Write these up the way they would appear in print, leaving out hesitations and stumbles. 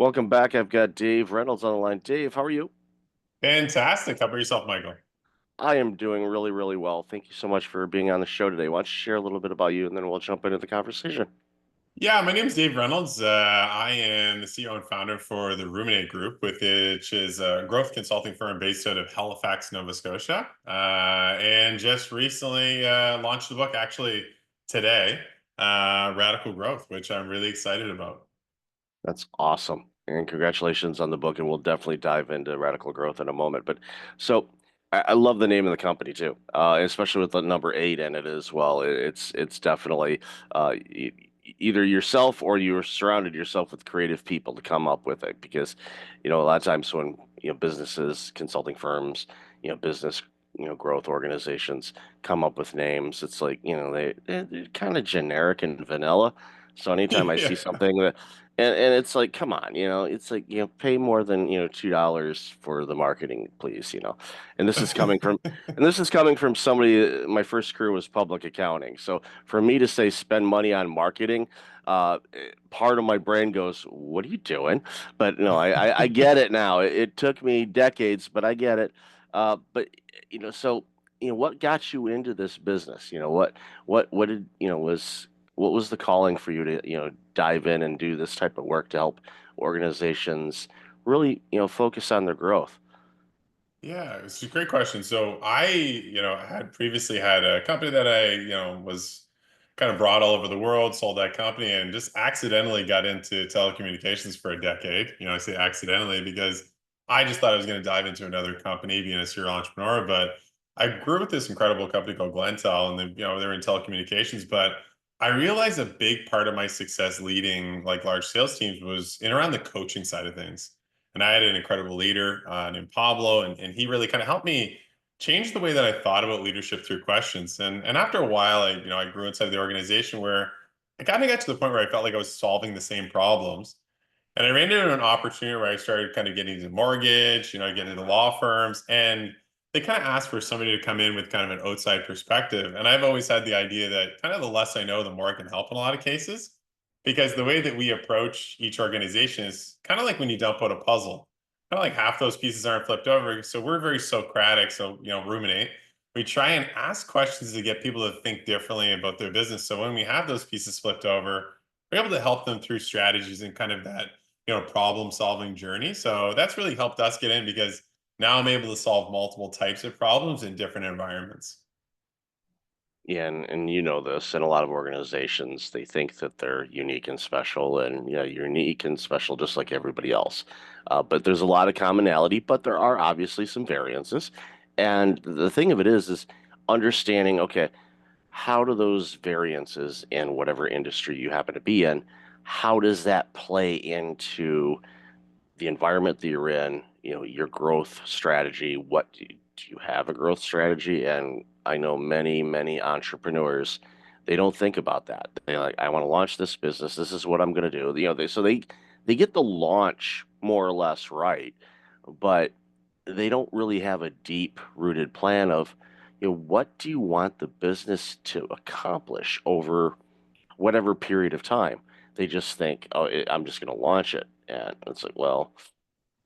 Welcome back. I've got Dave Reynolds on the line. Dave, how are you? Fantastic. How about yourself, Michael? I am doing really, really well. Thank you so much for being on the show today. Why don't you share a little bit about you and then we'll jump into the conversation. Yeah, my name is Dave Reynolds. I am the CEO and founder for the Ruminate Group, which is a growth consulting firm based out of Halifax, Nova Scotia. And just recently launched the book, actually today, Radical Growth, which I'm really excited about. That's awesome. And congratulations on the book. And we'll definitely dive into radical growth in a moment. But so I love the name of the company too, especially with the number eight in it as well. It's definitely either yourself or you're surrounded yourself with creative people to come up with it because, a lot of times when, businesses, consulting firms, business, growth organizations come up with names, it's like, they're kind of generic and vanilla. So anytime I see Yeah. something that and it's like, come on, it's like, pay more than, $2 for the marketing, please, And this is coming from and this is coming from somebody, my first career was public accounting. So for me to say spend money on marketing, part of my brain goes, what are you doing? But no, I get it now. It took me decades, but I get it. But so what got you into this business? What did what was the calling for you to dive in and do this type of work to help organizations really focus on their growth? Yeah, it's a great question. So had previously had a company that was kind of brought all over the world, sold that company, and just accidentally got into telecommunications for a decade. I say accidentally because I just thought I was going to dive into another company, being a serial entrepreneur. But I grew with this incredible company called Glentel, and they're in telecommunications. But I realized a big part of my success leading like large sales teams was in around the coaching side of things. And I had an incredible leader named Pablo, and he really kind of helped me change the way that I thought about leadership through questions. And after a while, I grew inside the organization where I kind of got to the point where I felt like I was solving the same problems. And I ran into an opportunity where I started kind of getting into mortgage, getting into law firms, and they kind of asked for somebody to come in with kind of an outside perspective. And I've always had the idea that kind of the less I know, the more I can help in a lot of cases. Because the way that we approach each organization is kind of like when you dump out a puzzle, kind of like half those pieces aren't flipped over. So we're very Socratic. So, ruminate. We try and ask questions to get people to think differently about their business. So when we have those pieces flipped over, we're able to help them through strategies and kind of that problem solving journey. So that's really helped us get in because now I'm able to solve multiple types of problems in different environments. Yeah, and you know this, and a lot of organizations they think that they're unique and special, and yeah, you're unique and special just like everybody else. But there's a lot of commonality, but there are obviously some variances. And the thing of it is understanding, okay, how do those variances in whatever industry you happen to be in, how does that play into the environment that you're in, your growth strategy? Do you have a growth strategy? And I know many, many entrepreneurs, they don't think about that. They like, I want to launch this business. This is what I'm going to do. They get the launch more or less right, but they don't really have a deep rooted plan of, what do you want the business to accomplish over whatever period of time. They just think, oh, I'm just going to launch it. And it's like, well,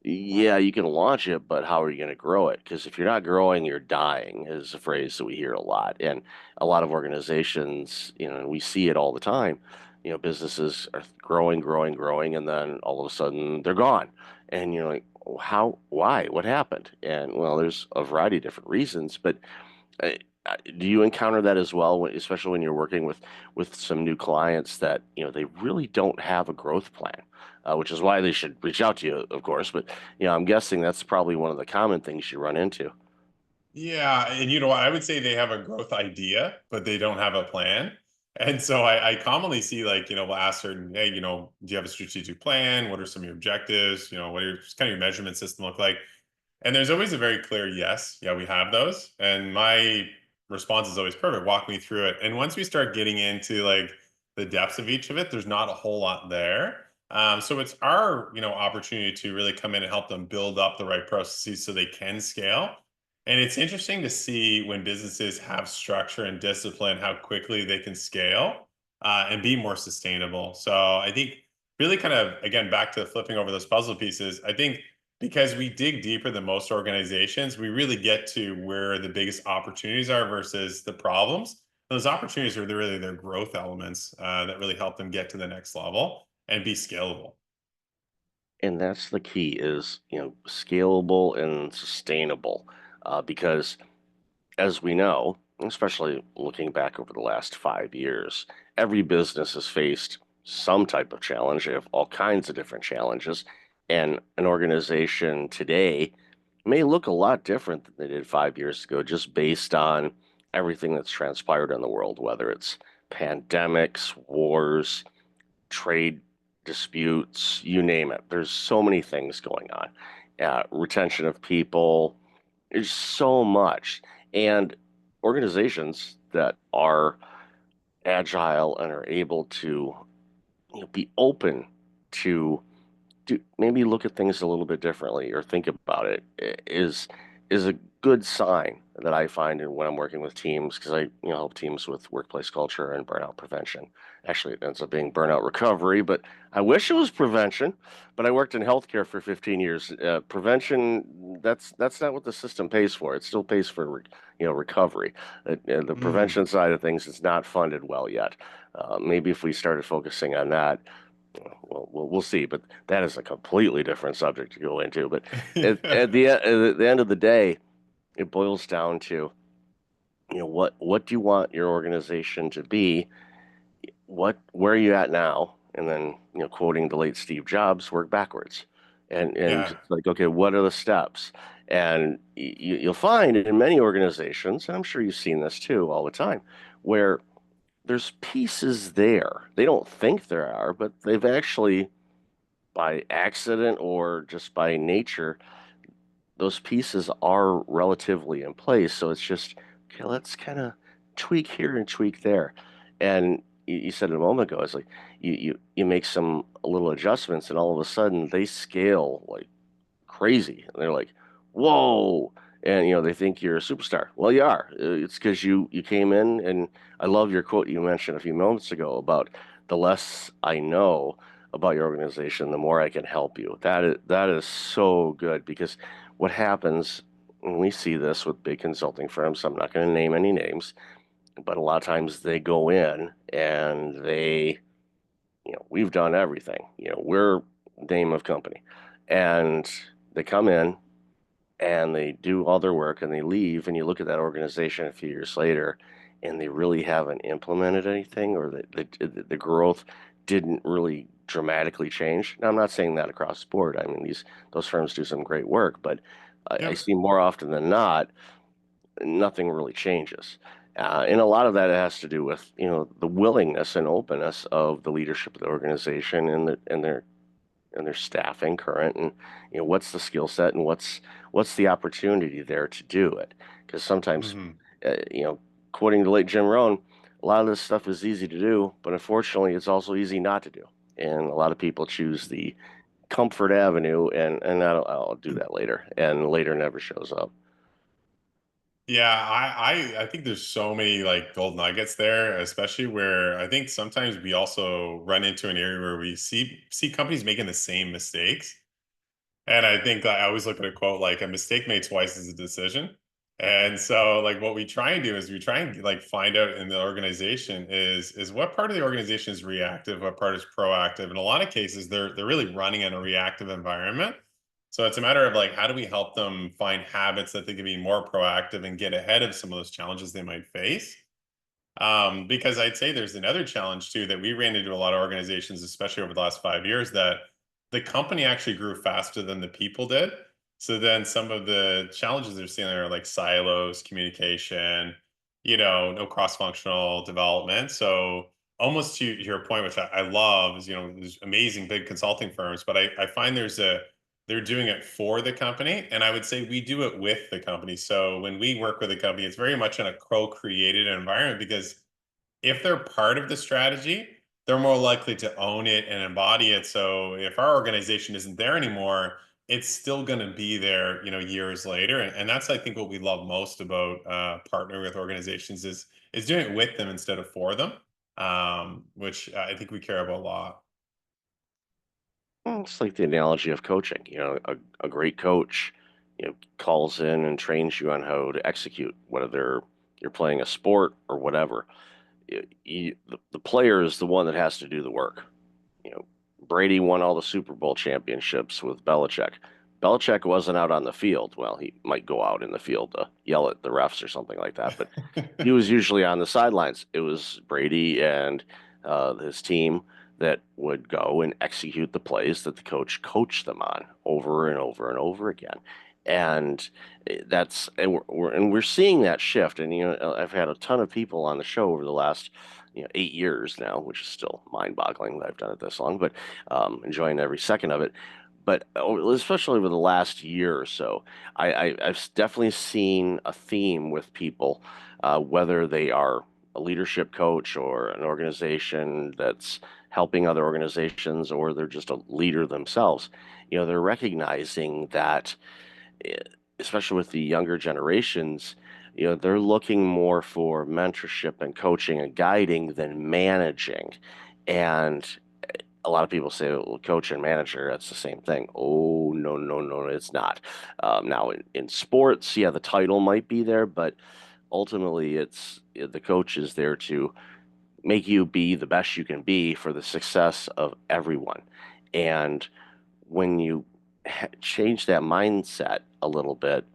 yeah, you can launch it, but how are you going to grow it? Because if you're not growing, you're dying, is a phrase that we hear a lot. And a lot of organizations, and we see it all the time, businesses are growing, growing, growing, and then all of a sudden they're gone. And you're like, how, why, what happened? And well, there's a variety of different reasons, but uh, do you encounter that as well, especially when you're working with some new clients that they really don't have a growth plan, which is why they should reach out to you, of course. But I'm guessing that's probably one of the common things you run into. Yeah, and I would say they have a growth idea, but they don't have a plan. And so I commonly see like, we'll ask certain, hey, do you have a strategic plan? What are some of your objectives? What are kind of your measurement system look like? And there's always a very clear yes. Yeah, we have those. And my response is always perfect. Walk me through it. And once we start getting into like the depths of each of it, there's not a whole lot there. So it's our, opportunity to really come in and help them build up the right processes so they can scale. And it's interesting to see when businesses have structure and discipline, how quickly they can scale and be more sustainable. So I think really kind of, again, back to flipping over those puzzle pieces, I think because we dig deeper than most organizations, we really get to where the biggest opportunities are versus the problems. Those opportunities are really their growth elements that really help them get to the next level and be scalable. And that's the key is, scalable and sustainable. Because as we know, especially looking back over the last 5 years, every business has faced some type of challenge. They have all kinds of different challenges. And an organization today may look a lot different than they did 5 years ago, just based on everything that's transpired in the world, whether it's pandemics, wars, trade disputes, you name it. There's so many things going on. Retention of people, there's so much. And organizations that are agile and are able to be open to maybe look at things a little bit differently or think about it is a good sign that I find in when I'm working with teams because I help teams with workplace culture and burnout prevention. Actually, it ends up being burnout recovery, but I wish it was prevention. But I worked in healthcare for 15 years. Prevention that's not what the system pays for. It still pays for recovery. The Mm. prevention side of things is not funded well yet. Maybe if we started focusing on that, well, we'll see, but that is a completely different subject to go into. But at the end of the day, it boils down to what do you want your organization to be? Where are you at now? And then quoting the late Steve Jobs, work backwards, and Yeah. just like okay, what are the steps? And you'll find in many organizations, and I'm sure you've seen this too all the time, where there's pieces there. They don't think there are, but they've actually by accident or just by nature, those pieces are relatively in place. So it's just, okay, let's kind of tweak here and tweak there. And you said it a moment ago, it's like you make some little adjustments and all of a sudden they scale like crazy. And they're like, "Whoa!" And they think you're a superstar. Well, you are. It's because you came in, and I love your quote you mentioned a few moments ago about the less I know about your organization, the more I can help you. That is so good because what happens when we see this with big consulting firms, I'm not going to name any names, but a lot of times they go in and we've done everything. We're name of company, and they come in and they do all their work and they leave and you look at that organization a few years later and they really haven't implemented anything or the growth didn't really dramatically change. Now, I'm not saying that across the board. I mean, those firms do some great work, but I Yep. see more often than not, nothing really changes. And a lot of that has to do with, the willingness and openness of the leadership of the organization and their staffing current and what's the skill set and what's the opportunity there to do it because sometimes Hmm. uh, you know quoting the late Jim Rohn, a lot of this stuff is easy to do but unfortunately it's also easy not to do, and a lot of people choose the comfort avenue and I'll do that later, and later never shows up. Yeah, I think there's so many like gold nuggets there, especially where I think sometimes we also run into an area where we see companies making the same mistakes. And I think I always look at a quote like a mistake made twice is a decision. And so like what we try and do is we try and like find out in the organization is what part of the organization is reactive, what part is proactive. In a lot of cases, they're really running in a reactive environment. So it's a matter of like how do we help them find habits that they can be more proactive and get ahead of some of those challenges they might face. Because I'd say there's another challenge too that we ran into a lot of organizations, especially over the last 5 years, that the company actually grew faster than the people did. So then some of the challenges they're seeing are like silos, communication, no cross-functional development. So almost to your point, which I love, is there's amazing big consulting firms, but I find they're doing it for the company. And I would say we do it with the company. So when we work with a company, it's very much in a co-created environment because if they're part of the strategy, they're more likely to own it and embody it. So if our organization isn't there anymore, it's still going to be there, years later. And that's, I think, what we love most about partnering with organizations is doing it with them instead of for them, which I think we care about a lot. Well, it's like the analogy of coaching. A great coach, calls in and trains you on how to execute, whether you're playing a sport or whatever. The player is the one that has to do the work. You know, Brady won all the Super Bowl championships with Belichick. Belichick wasn't out on the field. Well, he might go out in the field to yell at the refs or something like that, but he was usually on the sidelines. It was Brady and his team that would go and execute the plays that the coach coached them on over and over and over again. And we're seeing that shift. And I've had a ton of people on the show over the last 8 years now, which is still mind-boggling that I've done it this long, but enjoying every second of it. But especially over the last year or so, I've definitely seen a theme with people, whether they are a leadership coach or an organization that's helping other organizations, or they're just a leader themselves. They're recognizing that, eh, especially with the younger generations, they're looking more for mentorship and coaching and guiding than managing. And a lot of people say, well, coach and manager, that's the same thing. Oh, no, no, no, it's not. Now, in sports, yeah, the title might be there, but ultimately, the coach is there to make you be the best you can be for the success of everyone. And when you change that mindset a little bit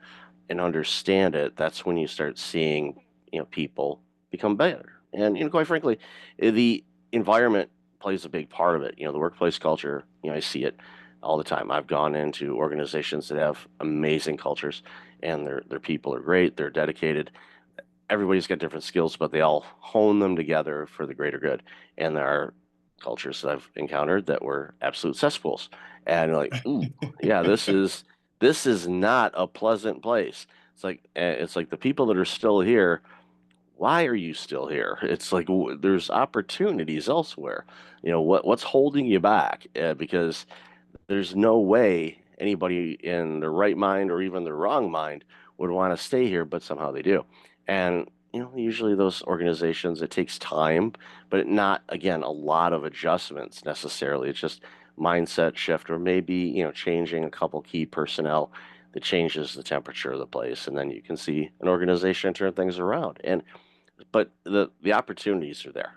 and understand it, that's when you start seeing, people become better. And, quite frankly, the environment plays a big part of it. The workplace culture, I see it all the time. I've gone into organizations that have amazing cultures, and their people are great, they're dedicated. Everybody's got different skills, but they all hone them together for the greater good. And there are cultures that I've encountered that were absolute cesspools. And like, ooh, yeah, this is not a pleasant place. It's like the people that are still here. Why are you still here? It's like there's opportunities elsewhere. What's holding you back? Because there's no way anybody in their right mind or even their wrong mind would want to stay here, but somehow they do. And usually those organizations, it takes time, but not, again, a lot of adjustments necessarily. It's just mindset shift, or maybe changing a couple key personnel that changes the temperature of the place, and then you can see an organization turn things around. And but the opportunities are there.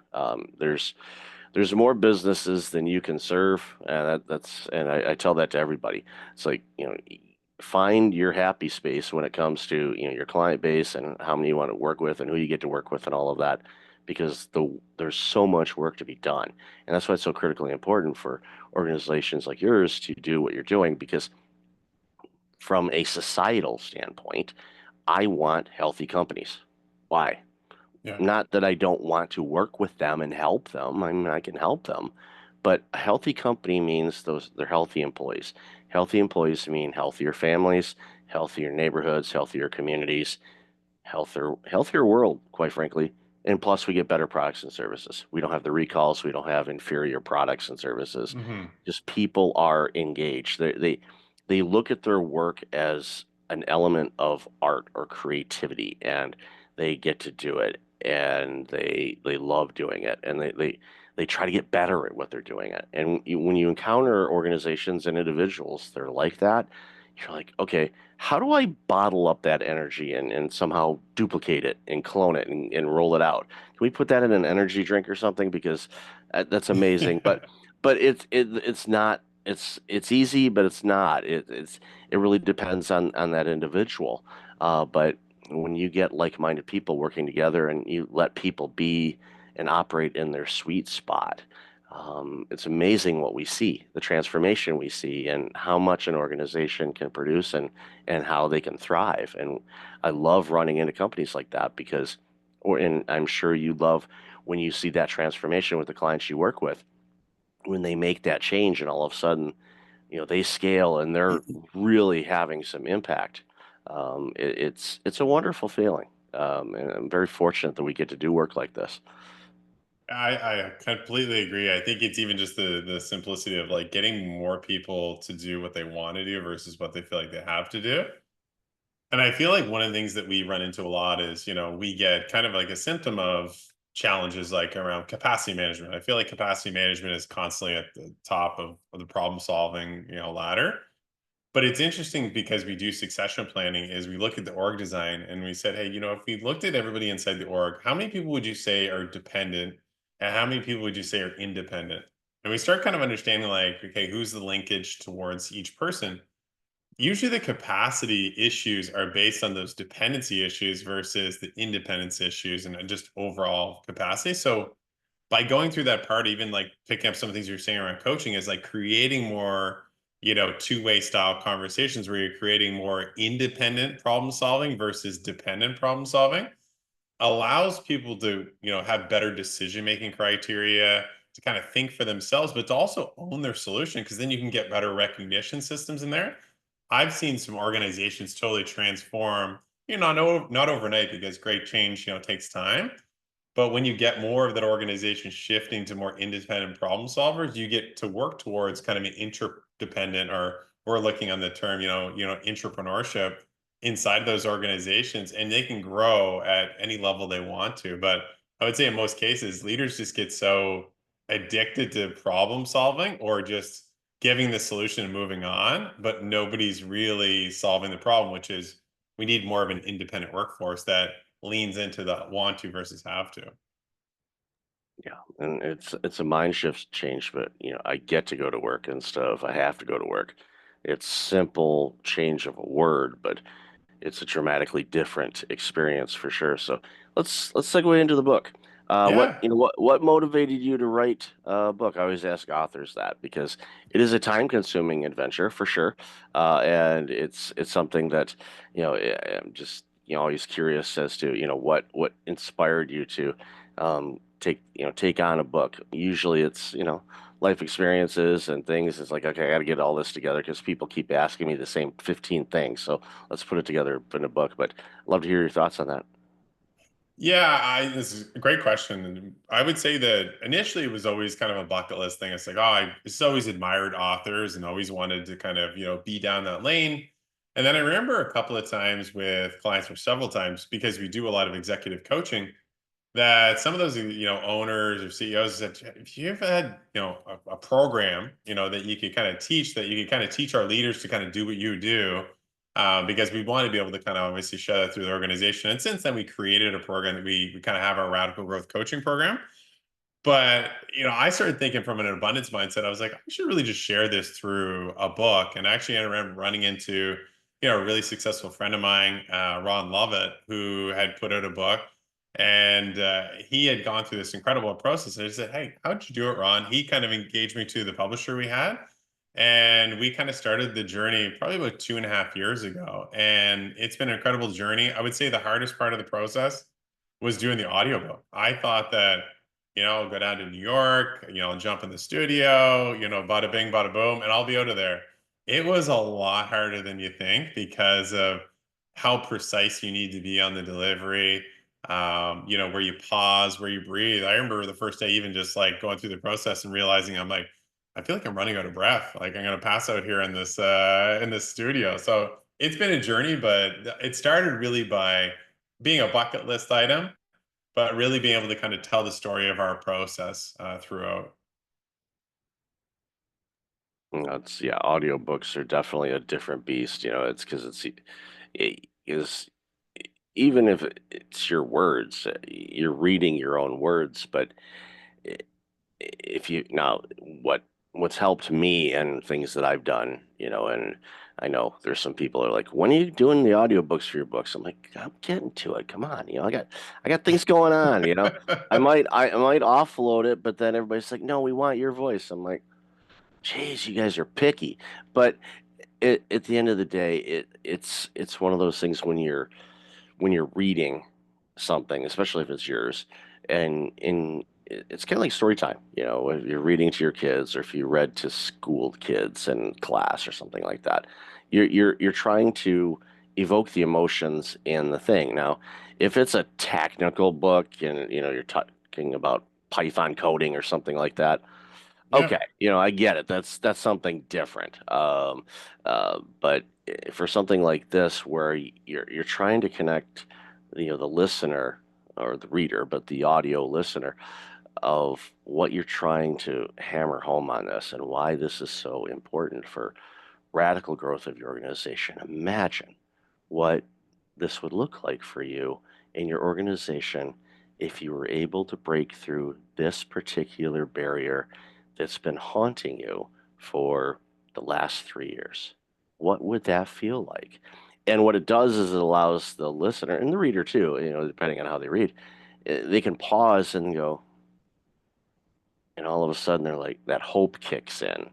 There's more businesses than you can serve, and I tell that to everybody. It's like, find your happy space when it comes to your client base and how many you want to work with and who you get to work with and all of that, because there's so much work to be done, and that's why it's so critically important for organizations like yours to do what you're doing, because from a societal standpoint, I want healthy companies. Why? Yeah. Not that I don't want to work with them and help them. I mean, I can help them, but a healthy company means they're healthy employees. Healthy employees mean healthier families, healthier neighborhoods, healthier communities, healthier world, quite frankly. And plus, we get better products and services. We don't have the recalls. We don't have inferior products and services. Hmm. Just people are engaged. They look at their work as an element of art or creativity, and they get to do it, and they love doing it, and they try to get better at what they're doing it. And when you encounter organizations and individuals that are like that, you're like, okay, how do I bottle up that energy and somehow duplicate it and clone it and roll it out? Can we put that in an energy drink or something? Because that's amazing. But it's not, it's easy, but it's not. It really depends on that individual. But when you get like-minded people working together and you let people be and operate in their sweet spot, it's amazing what we see, the transformation we see, and how much an organization can produce, and how they can thrive. And I love running into companies like that because, and I'm sure you love when you see that transformation with the clients you work with, when they make that change and all of a sudden, they scale and they're really having some impact. It's a wonderful feeling. And I'm very fortunate that we get to do work like this. I completely agree. I think it's even just the simplicity of like getting more people to do what they want to do versus what they feel like they have to do. And I feel like one of the things that we run into a lot is, we get kind of like a symptom of challenges like around capacity management. I feel like capacity management is constantly at the top of the problem solving, ladder. But it's interesting because we do succession planning is we look at the org design and we said, hey, if we looked at everybody inside the org, how many people would you say are dependent and how many people would you say are independent? And we start kind of understanding like, okay, who's the linkage towards each person? Usually the capacity issues are based on those dependency issues versus the independence issues and just overall capacity. So by going through that part, even like picking up some of the things you're saying around coaching is like creating more, two-way style conversations where you're creating more independent problem solving versus dependent problem solving allows people to, have better decision-making criteria to kind of think for themselves, but to also own their solution because then you can get better recognition systems in there. I've seen some organizations totally transform, not overnight because great change, takes time, but when you get more of that organization shifting to more independent problem solvers, you get to work towards kind of an interdependent, or we're looking on the term, entrepreneurship inside those organizations, and they can grow at any level they want to. But I would say in most cases, leaders just get so addicted to problem solving or just giving the solution and moving on, but nobody's really solving the problem, which is we need more of an independent workforce that leans into the want to versus have to. Yeah, and it's a mind shift change, but I get to go to work instead of I have to go to work. It's simple change of a word, but it's a dramatically different experience for sure. So let's segue into the book. What Yeah. what motivated you to write a book? I always ask authors that because it is a time-consuming adventure for sure, and it's something that I'm just always curious as to what inspired you to take on a book. Usually it's life experiences and things. It's like, okay, I got to get all this together because people keep asking me the same 15 things. So let's put it together in a book. But I'd love to hear your thoughts on that. Yeah, this is a great question. And I would say that initially it was always kind of a bucket list thing. It's like, oh, I just always admired authors and always wanted to kind of, be down that lane. And then I remember a couple of times with clients, or several times, because we do a lot of executive coaching, that some of those owners or CEOs said, if you've had a program that you could kind of teach, that you could kind of teach our leaders to kind of do what you do, because we want to be able to kind of obviously share that through the organization. And since then we created a program that we kind of have our radical growth coaching program. But, I started thinking from an abundance mindset. I was like, I should really just share this through a book. And I actually ended up running into, a really successful friend of mine, Ron Lovett, who had put out a book. And he had gone through this incredible process. And I said, hey, how'd you do it, Ron? He kind of engaged me to the publisher we had. And we kind of started the journey probably about 2.5 years ago. And it's been an incredible journey. I would say the hardest part of the process was doing the audiobook. I thought that go down to New York, jump in the studio, bada bing, bada boom, and I'll be out of there. It was a lot harder than you think because of how precise you need to be on the delivery, where you pause, where you breathe. I remember the first day, even just like going through the process and realizing I'm like, I feel like I'm running out of breath. Like I'm gonna pass out here in this studio. So it's been a journey, but it started really by being a bucket list item, but really being able to kind of tell the story of our process throughout. It's yeah, audiobooks are definitely a different beast. It's because it is even if it's your words, you're reading your own words, but if you now what's helped me and things that I've done, and I know there's some people that are like, when are you doing the audiobooks for your books? I'm like, I'm getting to it. Come on, I got things going on, I might offload it, but then everybody's like, no, we want your voice. I'm like, geez, you guys are picky. But at the end of the day, it's one of those things when you're reading something, especially if it's yours, and it's kind of like story time, if you're reading to your kids or if you read to school kids in class or something like that. You're trying to evoke the emotions in the thing. Now, if it's a technical book and you're talking about Python coding or something like that, Yeah. okay, I get it. That's something different. But for something like this, where you're trying to connect, the listener or the reader, but the audio listener of what you're trying to hammer home on this and why this is so important for radical growth of your organization. Imagine what this would look like for you in your organization if you were able to break through this particular barrier that's been haunting you for the last 3 years. What would that feel like? And what it does is it allows the listener and the reader too, depending on how they read, they can pause and go, and all of a sudden they're like, that hope kicks in.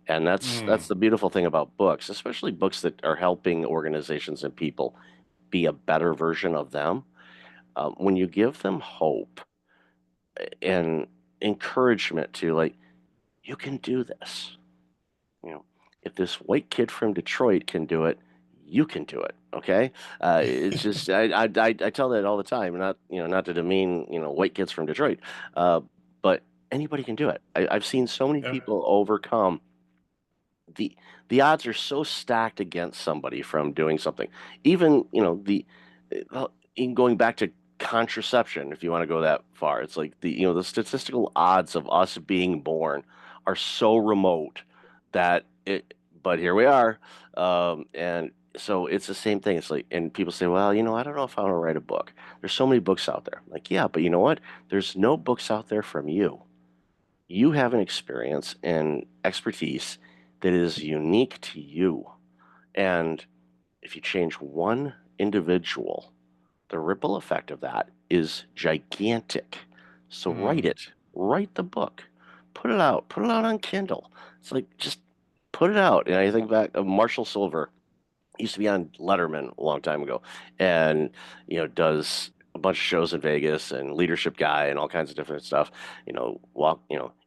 And that's Mm, the beautiful thing about books, especially books that are helping organizations and people be a better version of them. When you give them hope and encouragement to like, you can do this. You know, if this white kid from Detroit can do it, you can do it. Okay, it's just I tell that all the time. Not to demean white kids from Detroit, uh, but anybody can do it. I've seen so many yeah. people overcome the the odds are so stacked against somebody from doing something. Even, in going back to contraception, if you want to go that far, it's like the statistical odds of us being born are so remote that it, but here we are. And so it's the same thing. It's like, and people say, well, I don't know if I want to write a book. There's so many books out there. Like, yeah, but you know what? There's no books out there from you. You have an experience and expertise that is unique to you. And if you change one individual, the ripple effect of that is gigantic. So write Mm, it, write the book, put it out on Kindle. It's like just put it out. And I think back of Marshall Silver used to be on Letterman a long time ago, and does a bunch of shows in Vegas and leadership guy and all kinds of different stuff. Walk,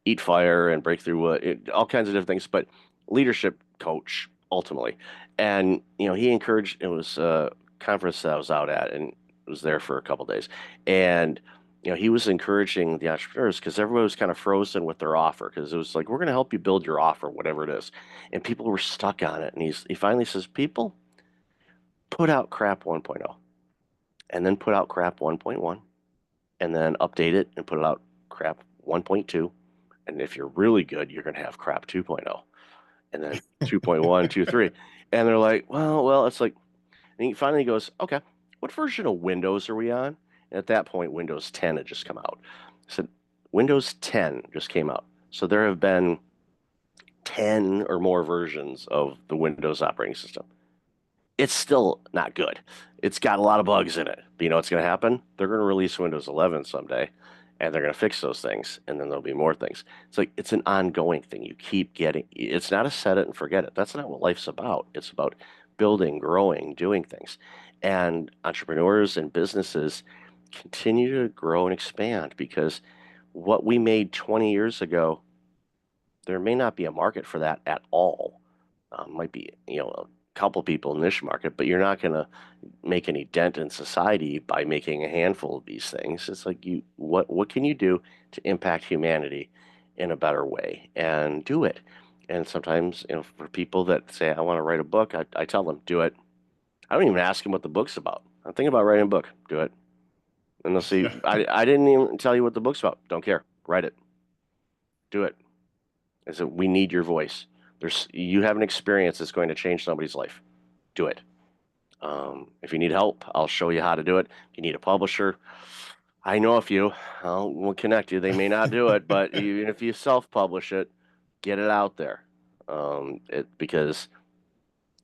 eat fire and break through wood, all kinds of different things, but leadership coach ultimately. And he encouraged. It was a conference that I was out at, and was there for a couple days, and. He was encouraging the entrepreneurs because everybody was kind of frozen with their offer because it was like, we're going to help you build your offer, whatever it is. And people were stuck on it. And he finally says, people, put out crap 1.0 and then put out crap 1.1 and then update it and put it out crap 1.2. And if you're really good, you're going to have crap 2.0 and then 2.1, 2.3. And they're like, well, it's like, and he finally goes, okay, what version of Windows are we on? And at that point, Windows 10 had just come out. I said, Windows 10 just came out. So there have been 10 or more versions of the Windows operating system. It's still not good. It's got a lot of bugs in it. But you know what's going to happen? They're going to release Windows 11 someday, and they're going to fix those things, and then there'll be more things. It's like it's an ongoing thing. You keep getting. It's not a set it and forget it. That's not what life's about. It's about building, growing, doing things, and entrepreneurs and businesses continue to grow and expand because what we made 20 years ago, there may not be a market for that at all. Might be, a couple people in this market, but you're not going to make any dent in society by making a handful of these things. It's like what can you do to impact humanity in a better way and do it. And sometimes, for people that say, I want to write a book, I tell them, do it. I don't even ask them what the book's about. I'm thinking about writing a book. Do it. And they'll see, yeah. I didn't even tell you what the book's about. Don't care. Write it. Do it. I said, we need your voice. You have an experience that's going to change somebody's life. Do it. If you need help, I'll show you how to do it. If you need a publisher, I know a few. We'll connect you. They may not do it, but even if you self-publish it, get it out there. Because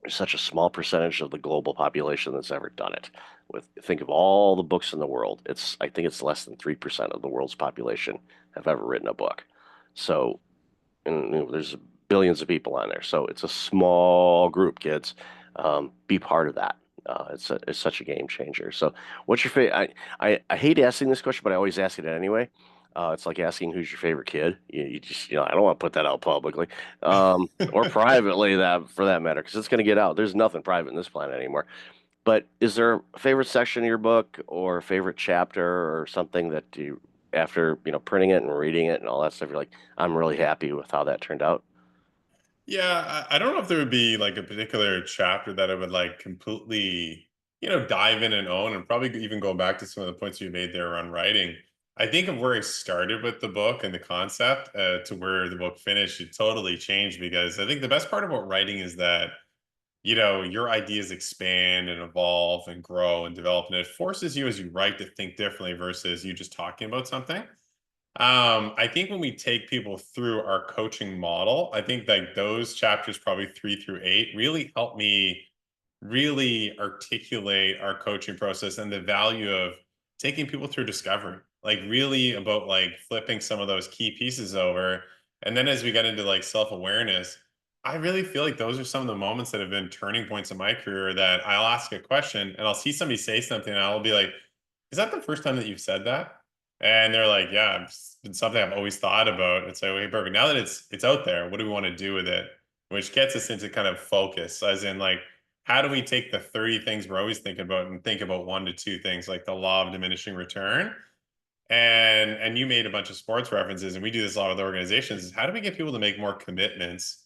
there's such a small percentage of the global population that's ever done it. Think of all the books in the world. I think it's less than 3% of the world's population have ever written a book. So and there's billions of people on there. So it's a small group, kids. Be part of that. It's such a game changer. So what's your favorite? I hate asking this question, but I always ask it anyway. It's like asking who's your favorite kid. You just I don't want to put that out publicly, or privately that for that matter, because it's going to get out. There's nothing private in this planet anymore. But is there a favorite section of your book or a favorite chapter or something that you, after, printing it and reading it and all that stuff, you're like, I'm really happy with how that turned out? Yeah, I don't know if there would be like a particular chapter that I would like completely. dive in and own, and probably even go back to some of the points you made there around writing. I think of where I started with the book and the concept to where the book finished, it totally changed because I think the best part about writing is that, your ideas expand and evolve and grow and develop, and it forces you as you write to think differently versus you just talking about something. I think when we take people through our coaching model, I think like those chapters, probably 3 through 8, really help me really articulate our coaching process and the value of taking people through discovery, like really about like flipping some of those key pieces over. And then as we get into like self-awareness, I really feel like those are some of the moments that have been turning points in my career that I'll ask a question and I'll see somebody say something and I'll be like, is that the first time that you've said that? And they're like, yeah, it's been something I've always thought about. It's like, okay, perfect. Now that it's out there, what do we want to do with it? Which gets us into kind of focus, as in like, how do we take the 30 things we're always thinking about and think about 1 to 2 things, like the law of diminishing return? And you made a bunch of sports references, and we do this a lot with organizations. Is how do we get people to make more commitments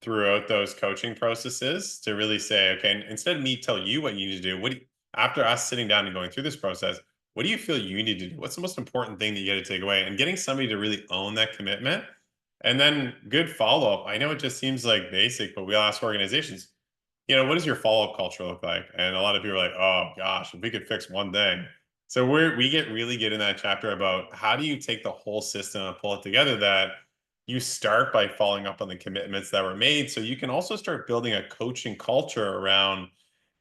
throughout those coaching processes to really say, okay, instead of me tell you what you need to do, after us sitting down and going through this process, what do you feel you need to do? What's the most important thing that you got to take away? And getting somebody to really own that commitment. And then good follow up. I know it just seems like basic, but we ask organizations, what does your follow-up culture look like? And a lot of people are like, oh gosh, if we could fix one thing. So we get really get in that chapter about how do you take the whole system and pull it together, that you start by following up on the commitments that were made. So you can also start building a coaching culture around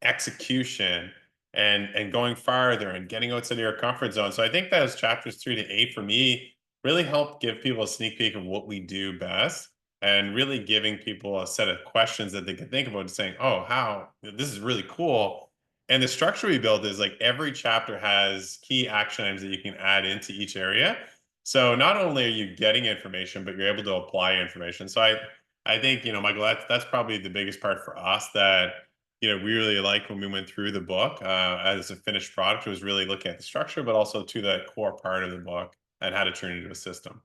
execution and going farther and getting outside of your comfort zone. So I think those chapters 3 to 8 for me really help give people a sneak peek of what we do best, and really giving people a set of questions that they can think about and saying, oh, how this is really cool. And the structure we build is like every chapter has key action items that you can add into each area. So not only are you getting information, but you're able to apply information. So I think, Michael, that's probably the biggest part for us that, we really like when we went through the book as a finished product. It was really looking at the structure, but also to that core part of the book and how to turn it into a system.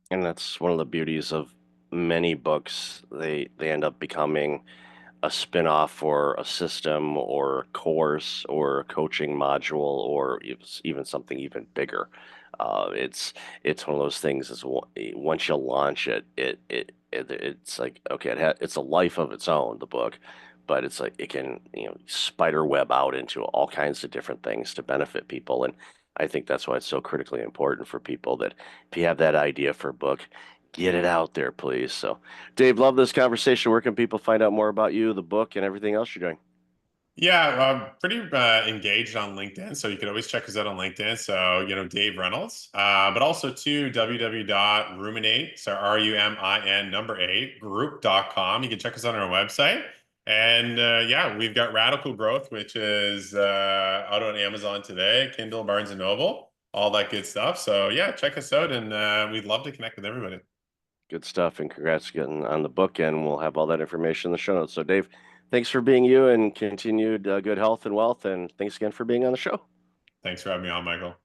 And that's one of the beauties of many books. They end up becoming a spin-off or a system or a course or a coaching module or even something even bigger. It's one of those things is once you launch it's like okay, it's a life of its own, the book, but it's like it can, spider web out into all kinds of different things to benefit people. And I think that's why it's so critically important for people that if you have that idea for a book, get it out there, please. So Dave, love this conversation. Where can people find out more about you, the book, and everything else you're doing? Yeah, I'm pretty engaged on LinkedIn, so you could always check us out on LinkedIn. So, Dave Reynolds, but also to www.ruminate, so RUMIN number 8 group.com. You can check us out on our website. And yeah, we've got Radical Growth, which is out on Amazon today, Kindle, Barnes and Noble, all that good stuff. So yeah, check us out, and we'd love to connect with everybody. Good stuff, and congrats getting on the book, and we'll have all that information in the show notes. So Dave, thanks for being you and continued good health and wealth, and thanks again for being on the show. Thanks for having me on, Michael.